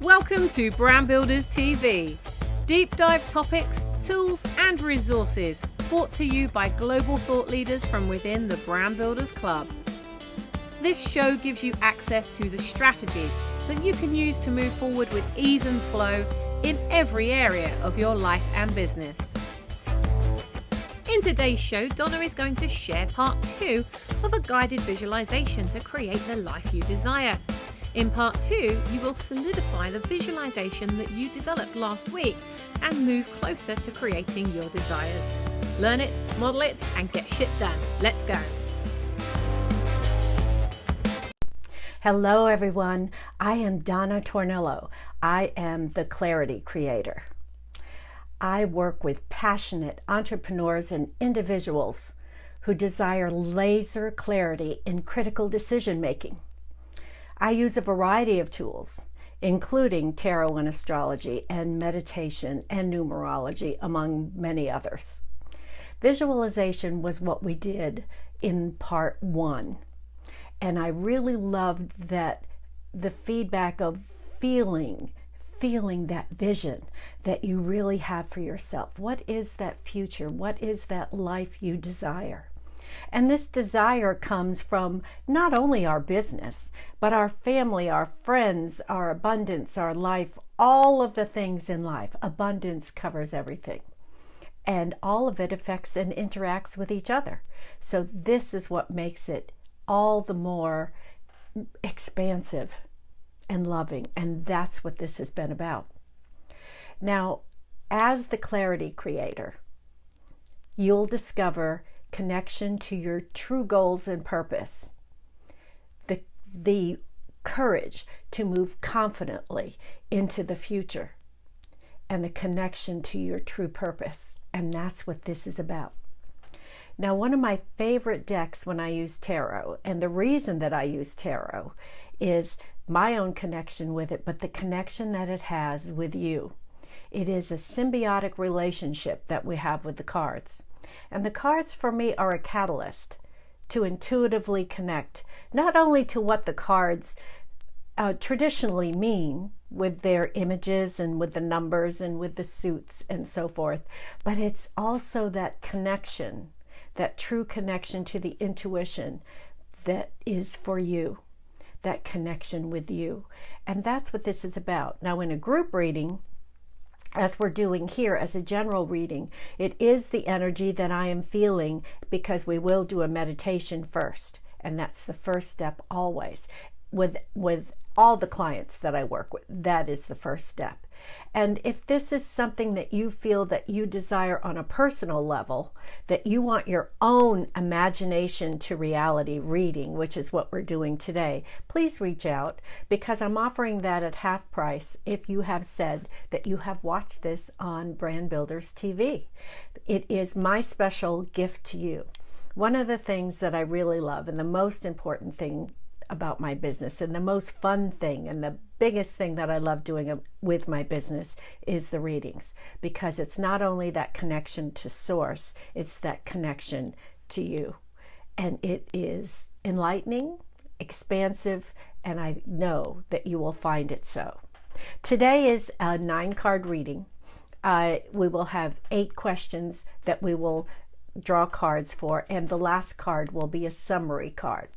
Welcome to Brand Builders TV. Deep dive topics, tools and resources brought to you by global thought leaders from within the Brand Builders Club. This show gives you access to the strategies that you can use to move forward with ease and flow in every area of your life and business. In today's show, Donna is going to share part 2 of a guided visualization to create the life you desire. In part 2, you will solidify the visualization that you developed last week and move closer to creating your desires. Learn it, model it, and get shit done. Let's go. Hello everyone, I am Donna Tornillo. I am the Clarity Creator. I work with passionate entrepreneurs and individuals who desire laser clarity in critical decision making. I use a variety of tools, including tarot and astrology and meditation and numerology, among many others. Visualization was what we did in part 1. And I really loved that the feedback of feeling that vision that you really have for yourself. What is that future? What is that life you desire? And this desire comes from not only our business, but our family, our friends, our abundance, our life, all of the things in life. Abundance covers everything. And all of it affects and interacts with each other. So this is what makes it all the more expansive and loving, and that's what this has been about. Now, as the Clarity Creator, you'll discover connection to your true goals and purpose, the courage to move confidently into the future, and the connection to your true purpose, and that's what this is about. Now, one of my favorite decks when I use tarot, and the reason that I use tarot is my own connection with it, but the connection that it has with you. It is a symbiotic relationship that we have with the cards. And the cards for me are a catalyst to intuitively connect, not only to what the cards traditionally mean with their images and with the numbers and with the suits and so forth, but it's also that connection, that true connection to the intuition that is for you, that connection with you. And that's what this is about. Now, in a group reading, as we're doing here as a general reading, it is the energy that I am feeling, because we will do a meditation first. And that's the first step always. With all the clients that I work with, that is the first step. And if this is something that you feel that you desire on a personal level, that you want your own imagination to reality reading, which is what we're doing today, please reach out, because I'm offering that at half price if you have said that you have watched this on Brand Builders TV. It is my special gift to you. One of the things that I really love, and the most important thing about my business, and the most fun thing, and the biggest thing that I love doing with my business, is the readings, because it's not only that connection to source, it's that connection to you. And it is enlightening, expansive, and I know that you will find it so. Today is a 9-card reading. We will have 8 questions that we will draw cards for, and the last card will be a summary card.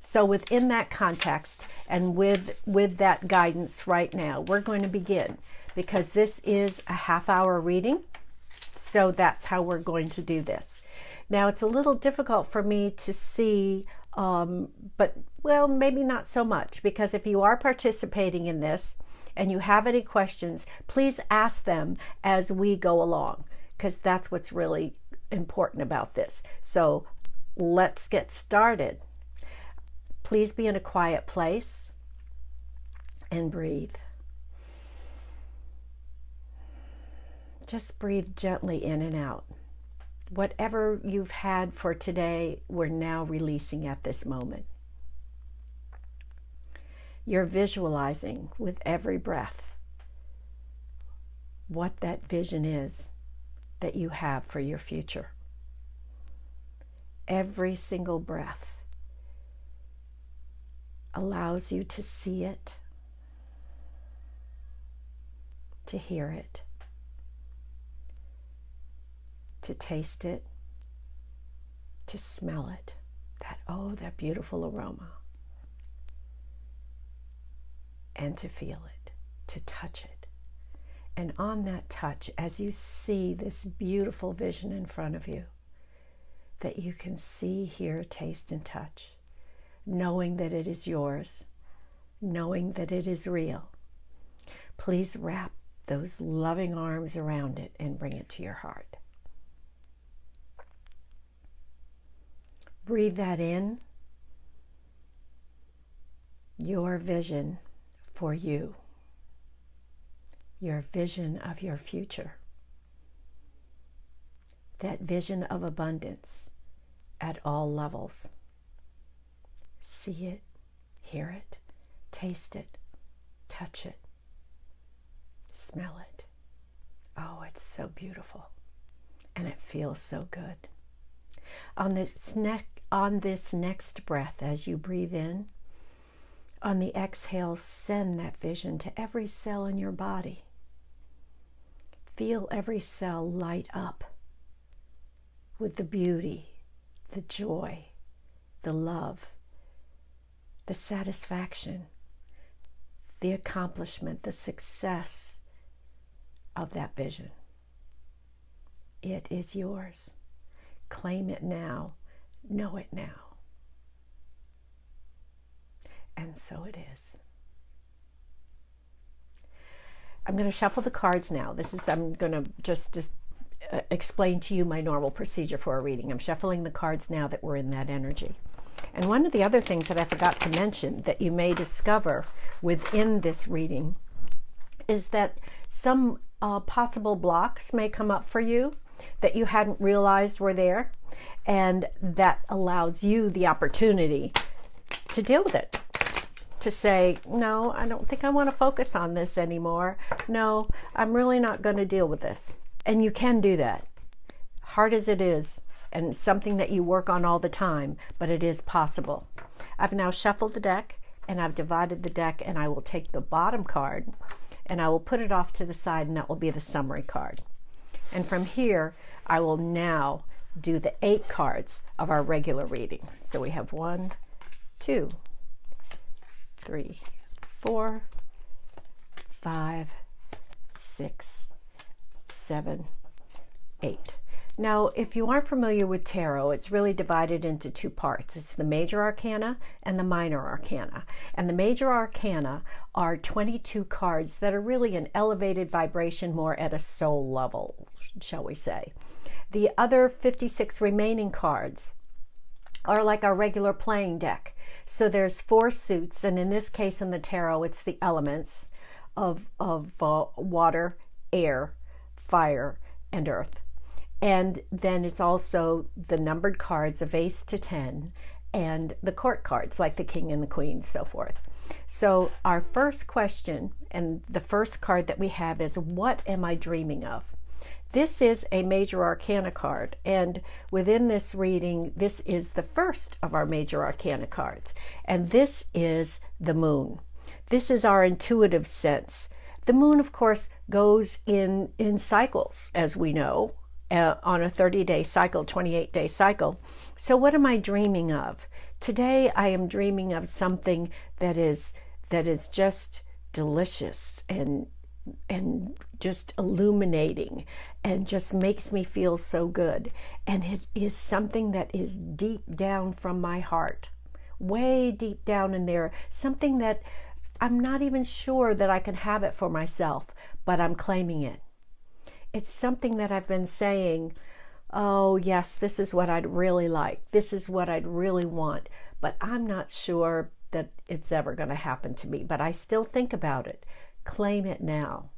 So within that context and with that guidance right now, we're going to begin, because this is a half-hour reading. So that's how we're going to do this. Now, it's a little difficult for me to see, but well, maybe not so much, because if you are participating in this and you have any questions, please ask them as we go along, because that's what's really important about this. So let's get started. Please be in a quiet place and breathe. Just breathe gently in and out. Whatever you've had for today, we're now releasing at this moment. You're visualizing with every breath what that vision is that you have for your future. Every single breath allows you to see it, to hear it, to taste it, to smell it. That beautiful aroma. And to feel it, to touch it. And on that touch, as you see this beautiful vision in front of you, that you can see, hear, taste, and touch, knowing that it is yours, knowing that it is real, please wrap those loving arms around it and bring it to your heart. Breathe that in, your vision for you, your vision of your future, that vision of abundance at all levels. See it, hear it, taste it, touch it, smell it. Oh, it's so beautiful, and it feels so good. On this next breath, as you breathe in, on the exhale, send that vision to every cell in your body. Feel every cell light up with the beauty, the joy, the love, the satisfaction, the accomplishment, the success of that vision. It is yours. Claim it now. Know it now. And so it is. I'm going to shuffle the cards now. I'm going to just explain to you my normal procedure for a reading. I'm shuffling the cards now that we're in that energy. And one of the other things that I forgot to mention that you may discover within this reading is that some possible blocks may come up for you that you hadn't realized were there, and that allows you the opportunity to deal with it. To say, no, I don't think I want to focus on this anymore. No, I'm really not going to deal with this. And you can do that, hard as it is, and something that you work on all the time, but it is possible. I've now shuffled the deck, and I've divided the deck, and I will take the bottom card, and I will put it off to the side, and that will be the summary card. And from here, I will now do the 8 cards of our regular reading. So we have 1, 2, 3, 4, 5, 6, 7, 8. Now, if you aren't familiar with tarot, it's really divided into 2 parts. It's the major arcana and the minor arcana. And the major arcana are 22 cards that are really an elevated vibration, more at a soul level, shall we say. The other 56 remaining cards are like our regular playing deck. So there's 4 suits, and in this case in the tarot, it's the elements of water, air, fire, and earth. And then it's also the numbered cards of Ace to 10 and the court cards like the King and the Queen, so forth. So our first question, and the first card that we have, is, what am I dreaming of? This is a major arcana card, and within this reading, this is the first of our major arcana cards, and this is the moon. This is our intuitive sense. The moon, of course, goes in cycles, as we know, on a 30-day cycle, 28-day cycle. So what am I dreaming of? Today I am dreaming of something that is just delicious and just illuminating and just makes me feel so good. And it is something that is deep down from my heart, way deep down in there, something that I'm not even sure that I can have it for myself, but I'm claiming it. It's something that I've been saying, oh yes, this is what I'd really like. This is what I'd really want, but I'm not sure that it's ever going to happen to me, but I still think about it. Claim it now.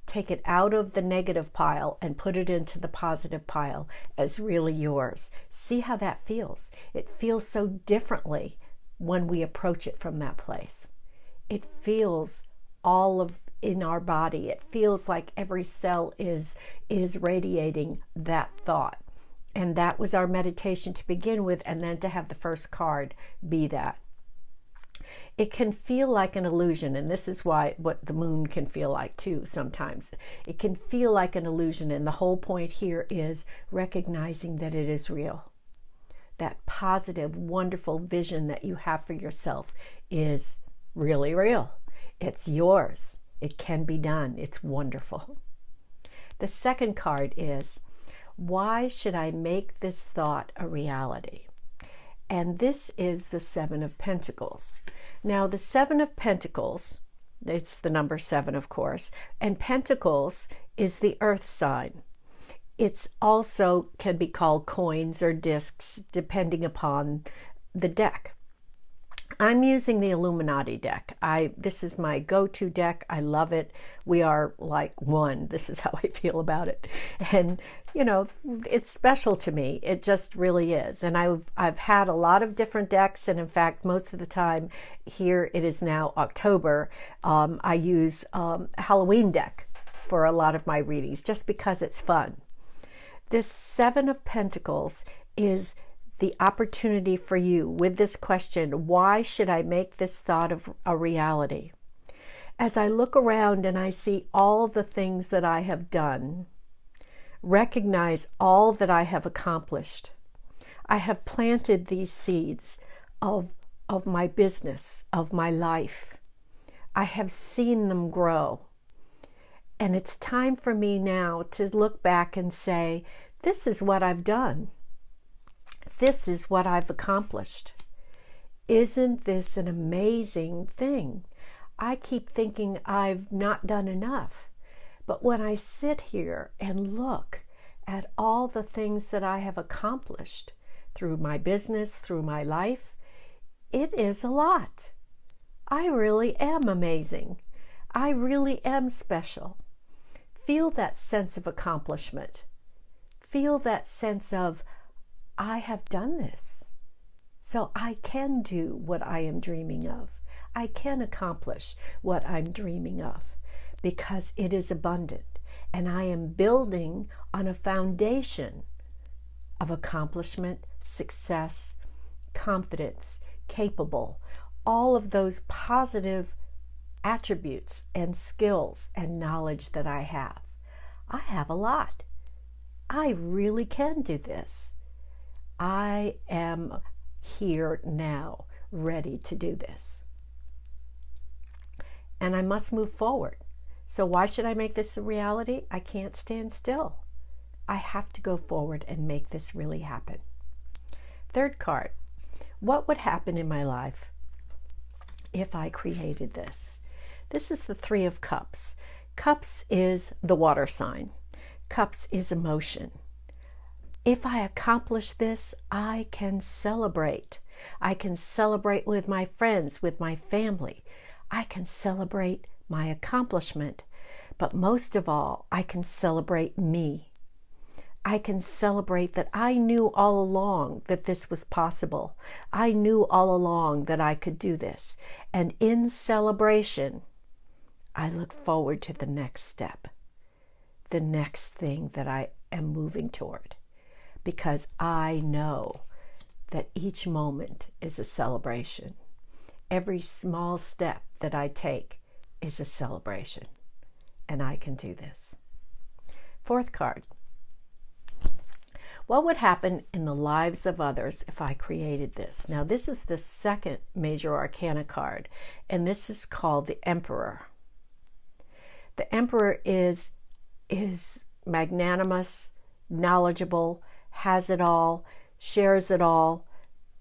Take it out of the negative pile and put it into the positive pile as really yours. See how that feels. It feels so differently when we approach it from that place. It feels all of in our body. It feels like every cell is radiating that thought. And that was our meditation to begin with, and then to have the first card be that. It can feel like an illusion, and this is what the moon can feel like too sometimes. It can feel like an illusion, and the whole point here is recognizing that it is real. That positive, wonderful vision that you have for yourself is really real. It's yours. It can be done. It's wonderful. The second card is, why should I make this thought a reality? And this is the Seven of Pentacles. Now, the Seven of Pentacles, it's the number 7, of course, and Pentacles is the earth sign. It's also can be called coins or discs, depending upon the deck. I'm using the Illuminati deck. This is my go-to deck. I love it. We are like one. This is how I feel about it. And, you know, it's special to me. It just really is. And I've had a lot of different decks. And in fact, most of the time here, it is now October. I use a Halloween deck for a lot of my readings just because it's fun. This Seven of Pentacles is the opportunity for you with this question, why should I make this thought of a reality? As I look around and I see all the things that I have done, recognize all that I have accomplished. I have planted these seeds of my business, of my life. I have seen them grow. And it's time for me now to look back and say, this is what I've done. This is what I've accomplished. Isn't this an amazing thing? I keep thinking I've not done enough. But when I sit here and look at all the things that I have accomplished through my business, through my life, it is a lot. I really am amazing. I really am special. Feel that sense of accomplishment. Feel that sense of, I have done this, so I can do what I am dreaming of. I can accomplish what I'm dreaming of because it is abundant, and I am building on a foundation of accomplishment, success, confidence, capable, all of those positive attributes and skills and knowledge that I have. I have a lot. I really can do this. I am here now, ready to do this. And I must move forward. So why should I make this a reality? I can't stand still. I have to go forward and make this really happen. Third card, what would happen in my life if I created this? This is the Three of Cups. Cups is the water sign. Cups is emotion. If I accomplish this, I can celebrate. I can celebrate with my friends, with my family. I can celebrate my accomplishment. But most of all, I can celebrate me. I can celebrate that I knew all along that this was possible. I knew all along that I could do this. And in celebration, I look forward to the next step, the next thing that I am moving toward. Because I know that each moment is a celebration. Every small step that I take is a celebration. And I can do this. Fourth card. What would happen in the lives of others if I created this? Now, this is the second major arcana card, and this is called the Emperor. The Emperor is magnanimous, knowledgeable, has it all, shares it all,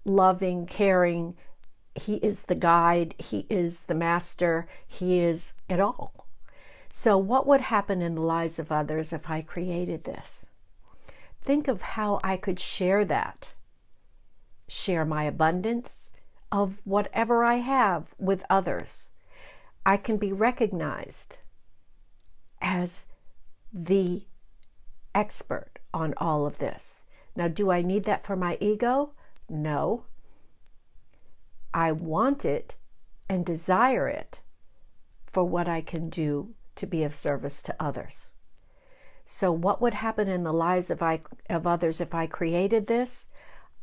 loving, caring. He is the guide. He is the master. He is it all. So what would happen in the lives of others if I created this? Think of how I could share that. Share my abundance of whatever I have with others. I can be recognized as the expert on all of this. Now, do I need that for my ego? No. I want it and desire it for what I can do to be of service to others. So what would happen in the lives of others if I created this?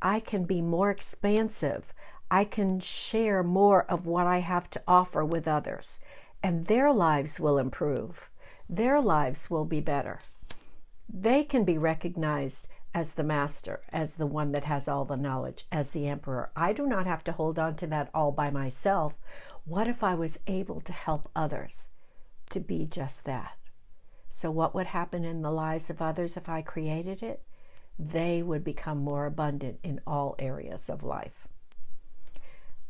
I can be more expansive. I can share more of what I have to offer with others, and their lives will improve. Their lives will be better. They can be recognized as the master, as the one that has all the knowledge, as the emperor. I do not have to hold on to that all by myself. What if I was able to help others to be just that? So what would happen in the lives of others if I created it? They would become more abundant in all areas of life.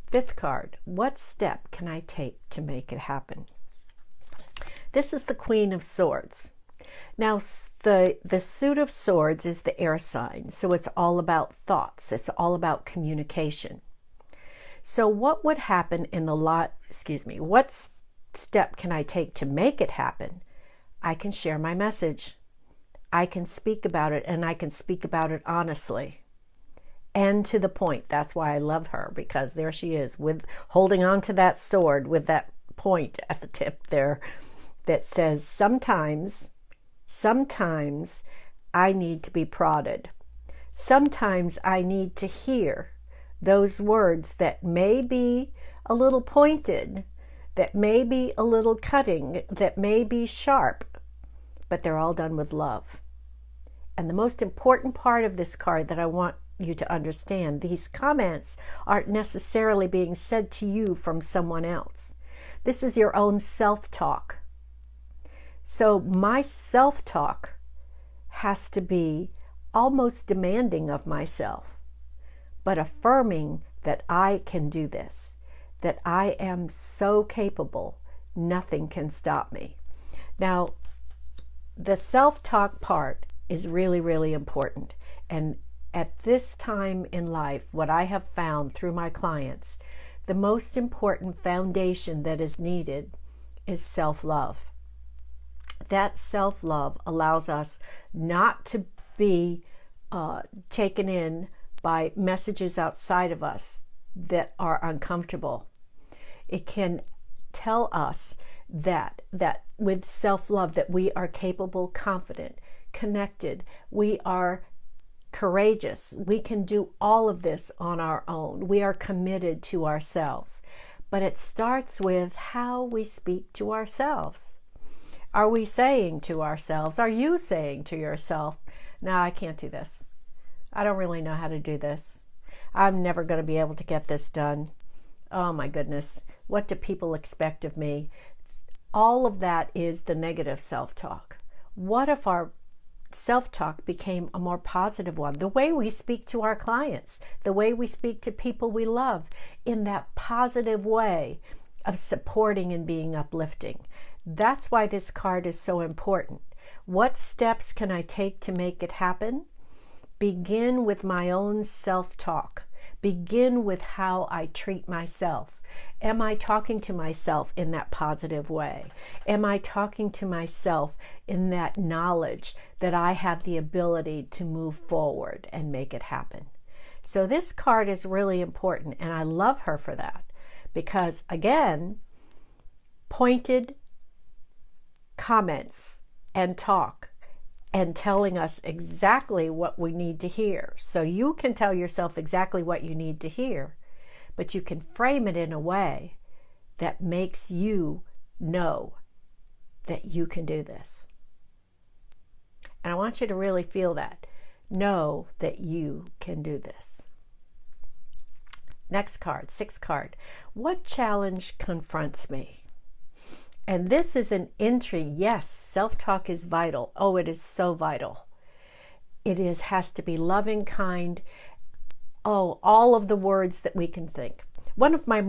Fifth card, what step can I take to make it happen? This is the Queen of Swords. Now, the suit of swords is the air sign, so it's all about thoughts. It's all about communication. So what would happen in the what step can I take to make it happen? I can share my message. I can speak about it, and I can speak about it honestly and to the point. That's why I love her, because there she is with holding on to that sword with that point at the tip there that says, sometimes I need to be prodded. Sometimes I need to hear those words that may be a little pointed, that may be a little cutting, that may be sharp, but they're all done with love. And the most important part of this card that I want you to understand, these comments aren't necessarily being said to you from someone else. This is your own self-talk. So my self-talk has to be almost demanding of myself, but affirming that I can do this, that I am so capable, nothing can stop me. Now, the self-talk part is really, really important. And at this time in life, what I have found through my clients, the most important foundation that is needed is self-love. That self-love allows us not to be taken in by messages outside of us that are uncomfortable. It can tell us that with self-love that we are capable, confident, connected, we are courageous. We can do all of this on our own. We are committed to ourselves. But it starts with how we speak to ourselves. Are we saying to ourselves, are you saying to yourself, no, I can't do this. I don't really know how to do this. I'm never going to be able to get this done. Oh my goodness, what do people expect of me? All of that is the negative self-talk. What if our self-talk became a more positive one? The way we speak to our clients, the way we speak to people we love, in that positive way of supporting and being uplifting. That's why this card is so important. What steps can I take to make it happen? Begin with my own self-talk. Begin with how I treat myself. Am I talking to myself in that positive way? Am I talking to myself in that knowledge that I have the ability to move forward and make it happen? So this card is really important, and I love her for that, because again, pointed comments and talk and telling us exactly what we need to hear. So you can tell yourself exactly what you need to hear, but you can frame it in a way that makes you know that you can do this. And I want you to really feel that. Know that you can do this. Next card, sixth card. What challenge confronts me? And this is an entry. Yes, self-talk is vital. Oh, it is so vital. It has to be loving, kind. Oh, all of the words that we can think. Part of my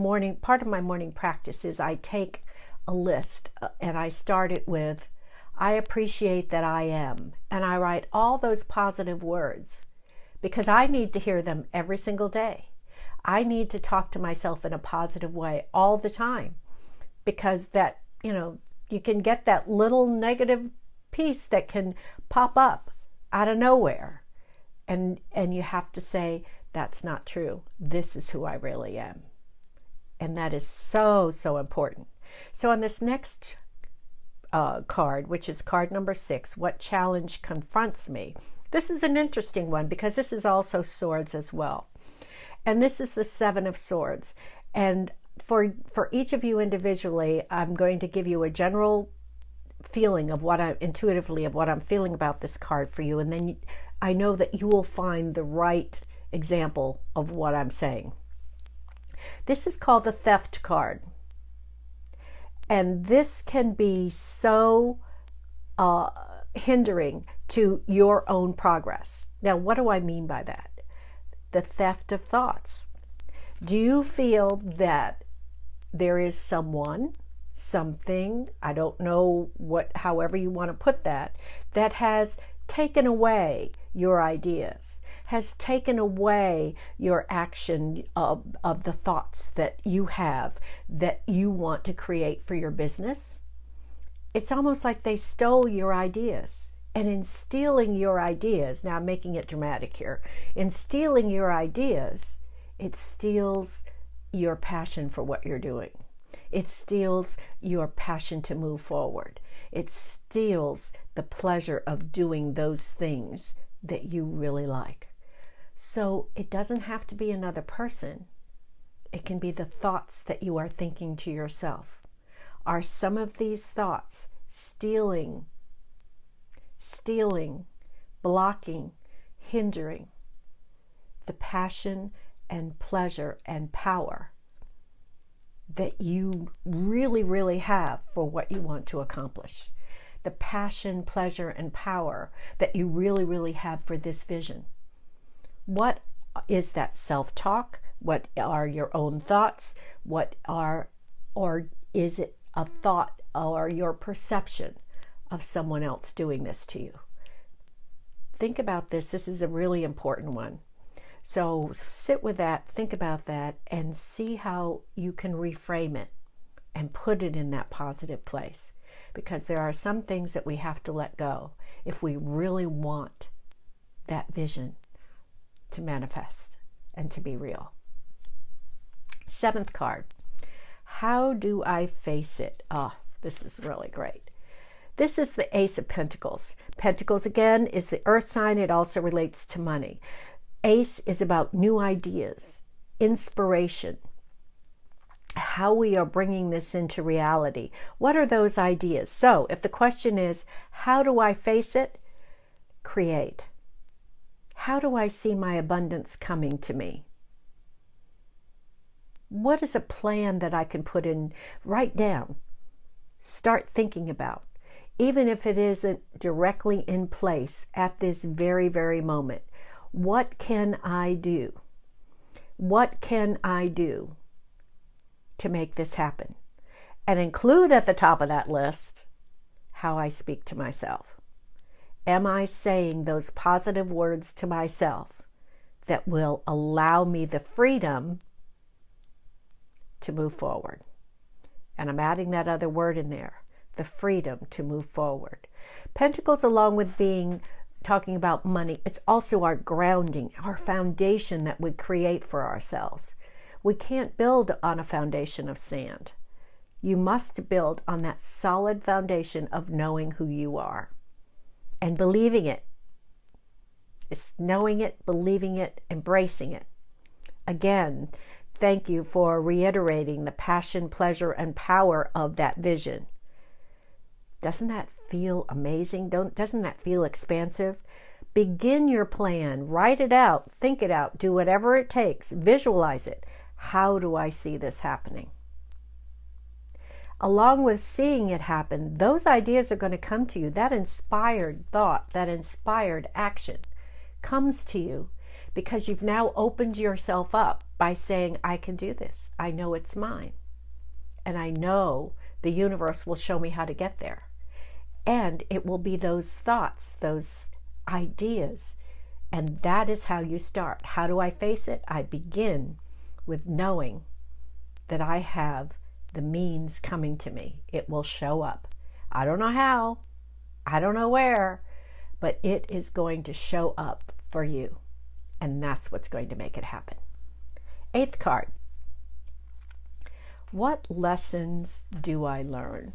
morning practice is I take a list and I start it with, I appreciate that I am. And I write all those positive words because I need to hear them every single day. I need to talk to myself in a positive way all the time, because that, you can get that little negative piece that can pop up out of nowhere. And you have to say, that's not true. This is who I really am. And that is so, so important. So on this next card, which is card number 6, what challenge confronts me? This is an interesting one because this is also swords as well. And this is the Seven of Swords. And for each of you individually, I'm going to give you a general feeling of what intuitively of what I'm feeling about this card for you. And then I know that you will find the right example of what I'm saying. This is called the Theft card. And this can be so hindering to your own progress. Now, what do I mean by that? The theft of thoughts. Do you feel that there is someone, something, I don't know however you want to put that has taken away your ideas, has taken away your action of the thoughts that you have, that you want to create for your business? It's almost like they stole your ideas. And in stealing your ideas, now I'm making it dramatic here, in stealing your ideas, it steals your passion for what you're doing. It steals your passion to move forward. It steals the pleasure of doing those things that you really like. So it doesn't have to be another person. It can be the thoughts that you are thinking to yourself. Are some of these thoughts stealing, blocking, hindering the passion and pleasure and power that you really, really have for what you want to accomplish? The passion, pleasure, and power that you really, really have for this vision. What is that self-talk? What are your own thoughts? Or is it a thought or your perception of someone else doing this to you? Think about this. This is a really important one. So sit with that, think about that, and see how you can reframe it and put it in that positive place. Because there are some things that we have to let go if we really want that vision to manifest and to be real. Seventh card. How do I face it? Oh, this is really great. This is the Ace of Pentacles. Pentacles, again, is the earth sign. It also relates to money. Ace is about new ideas, inspiration, how we are bringing this into reality. What are those ideas? So if the question is, how do I face it? Create. How do I see my abundance coming to me? What is a plan that I can put in? Write down. Start thinking about. Even if it isn't directly in place at this very, very moment. What can I do? What can I do to make this happen? And include at the top of that list how I speak to myself. Am I saying those positive words to myself that will allow me the freedom to move forward? And I'm adding that other word in there, the freedom to move forward. Pentacles, along with talking about money, it's also our grounding, our foundation that we create for ourselves. We can't build on a foundation of sand. You must build on that solid foundation of knowing who you are and believing it. It's knowing it, believing it, embracing it. Again, thank you for reiterating the passion, pleasure, and power of that vision. Doesn't that feel amazing? Doesn't that feel expansive? Begin your plan. Write it out. Think it out. Do whatever it takes. Visualize it. How do I see this happening? Along with seeing it happen, those ideas are going to come to you. That inspired thought, that inspired action comes to you because you've now opened yourself up by saying, I can do this. I know it's mine. And I know the universe will show me how to get there. And it will be those thoughts, those ideas. And that is how you start. How do I face it? I begin with knowing that I have the means coming to me. It will show up. I don't know how. I don't know where. But it is going to show up for you. And that's what's going to make it happen. Eighth card. What lessons do I learn?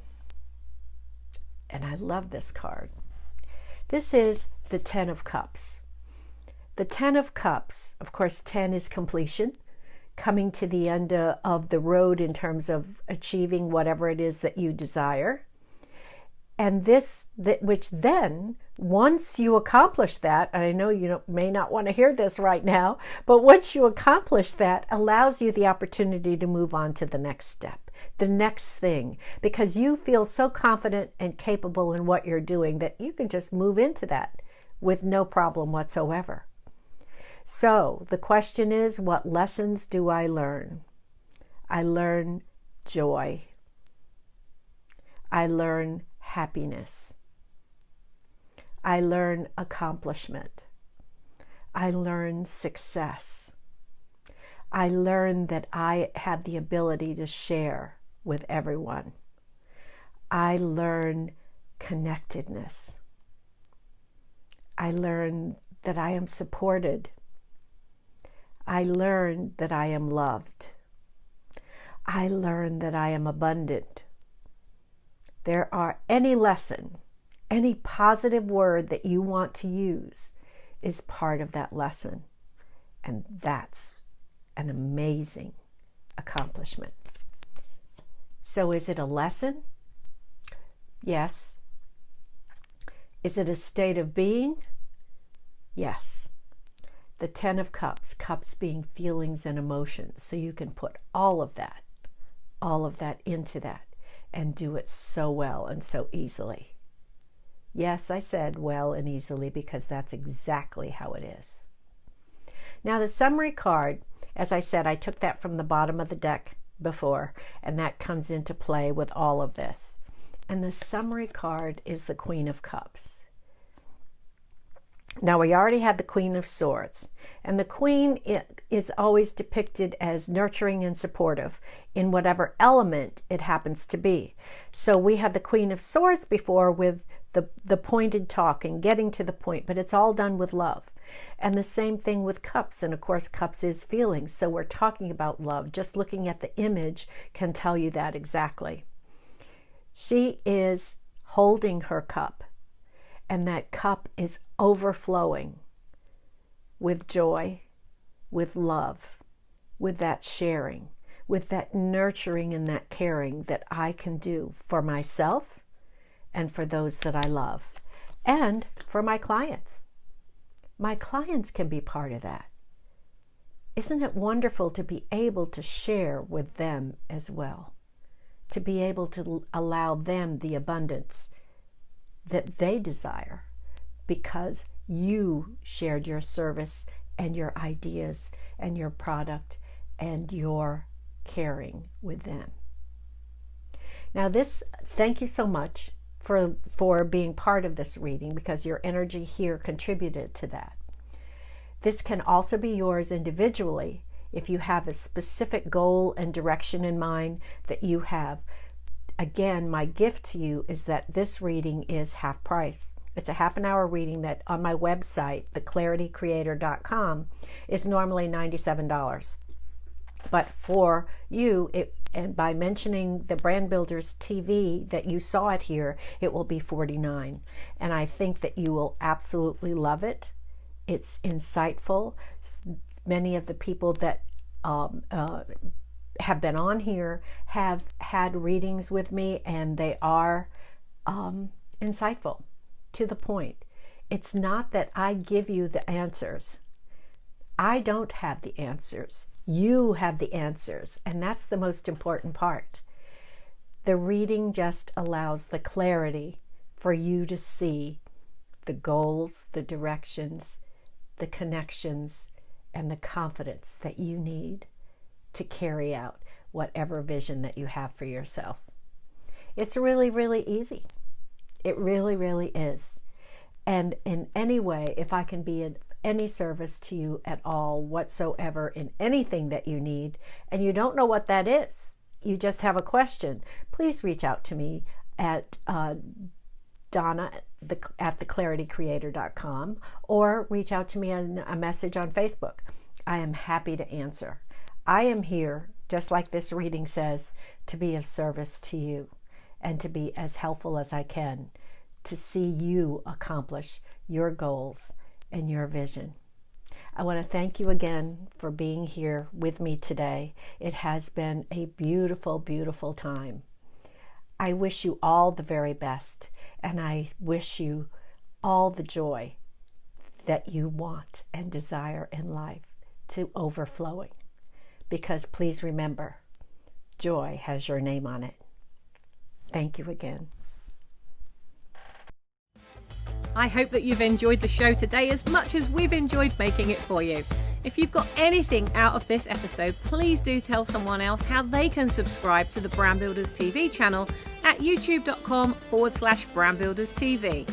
And I love this card. This is the Ten of Cups. The 10 of Cups, of course, 10 is completion, coming to the end of the road in terms of achieving whatever it is that you desire. And which then, once you accomplish that, and I know you may not want to hear this right now, but once you accomplish that, allows you the opportunity to move on to the next step, the next thing, because you feel so confident and capable in what you're doing that you can just move into that with no problem whatsoever. So the question is, what lessons do I learn? I learn joy. I learn happiness. I learn accomplishment. I learn success. I learn that I have the ability to share with everyone. I learn connectedness. I learn that I am supported. I learn that I am loved. I learn that I am abundant. There are any lesson, any positive word that you want to use is part of that lesson. And that's an amazing accomplishment. So is it a lesson? Yes. Is it a state of being? Yes. The 10 of Cups, cups being feelings and emotions. So you can put all of that into that and do it so well and so easily. Yes, I said well and easily because that's exactly how it is. Now the summary card, as I said, I took that from the bottom of the deck before, and that comes into play with all of this. And the summary card is the Queen of Cups. Now we already had the Queen of Swords, and the Queen is always depicted as nurturing and supportive in whatever element it happens to be. So we had the Queen of Swords before with the pointed talk and getting to the point, but it's all done with love. And the same thing with Cups, and of course Cups is feelings, so we're talking about love. Just looking at the image can tell you that exactly. She is holding her cup, and that cup is overflowing with joy, with love, with that sharing, with that nurturing and that caring that I can do for myself and for those that I love, and for my clients. My clients can be part of that. Isn't it wonderful to be able to share with them as well? To be able to allow them the abundance that they desire because you shared your service and your ideas and your product and your caring with them. Now thank you so much for being part of this reading, because your energy here contributed to that. This can also be yours individually if you have a specific goal and direction in mind that you have. Again, my gift to you is that this reading is half price. It's a half-an-hour reading that on my website, theclaritycreator.com, is normally $97. But for you, and by mentioning the Brand Builders TV that you saw it here, it will be $49. And I think that you will absolutely love it. It's insightful. Many of the people that have been on here have had readings with me, and they are insightful, to the point. It's not that I give you the answers. I don't have the answers. You have the answers, and that's the most important part. The reading just allows the clarity for you to see the goals, the directions, the connections, and the confidence that you need to carry out whatever vision that you have for yourself. It's really, really easy. It really, really is. And in any way, if I can be of any service to you at all whatsoever in anything that you need, and you don't know what that is, you just have a question, please reach out to me at Donna at theclaritycreator.com, or reach out to me on a message on Facebook. I am happy to answer. I am here, just like this reading says, to be of service to you and to be as helpful as I can to see you accomplish your goals and your vision. I want to thank you again for being here with me today. It has been a beautiful, beautiful time. I wish you all the very best, and I wish you all the joy that you want and desire in life to overflowing. Because please remember, joy has your name on it. Thank you again. I hope that you've enjoyed the show today as much as we've enjoyed making it for you. If you've got anything out of this episode, please do tell someone else how they can subscribe to the Brand Builders TV channel at youtube.com/brandbuilderstv.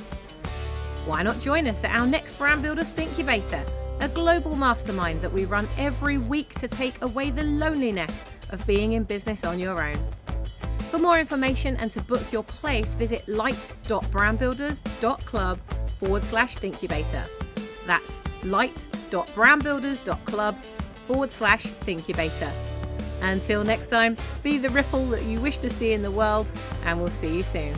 Why not join us at our next Brand Builders Thinkubator, a global mastermind that we run every week to take away the loneliness of being in business on your own. For more information and to book your place, visit light.brandbuilders.club/Thinkubator. That's light.brandbuilders.club/Thinkubator. Until next time, be the ripple that you wish to see in the world, and we'll see you soon.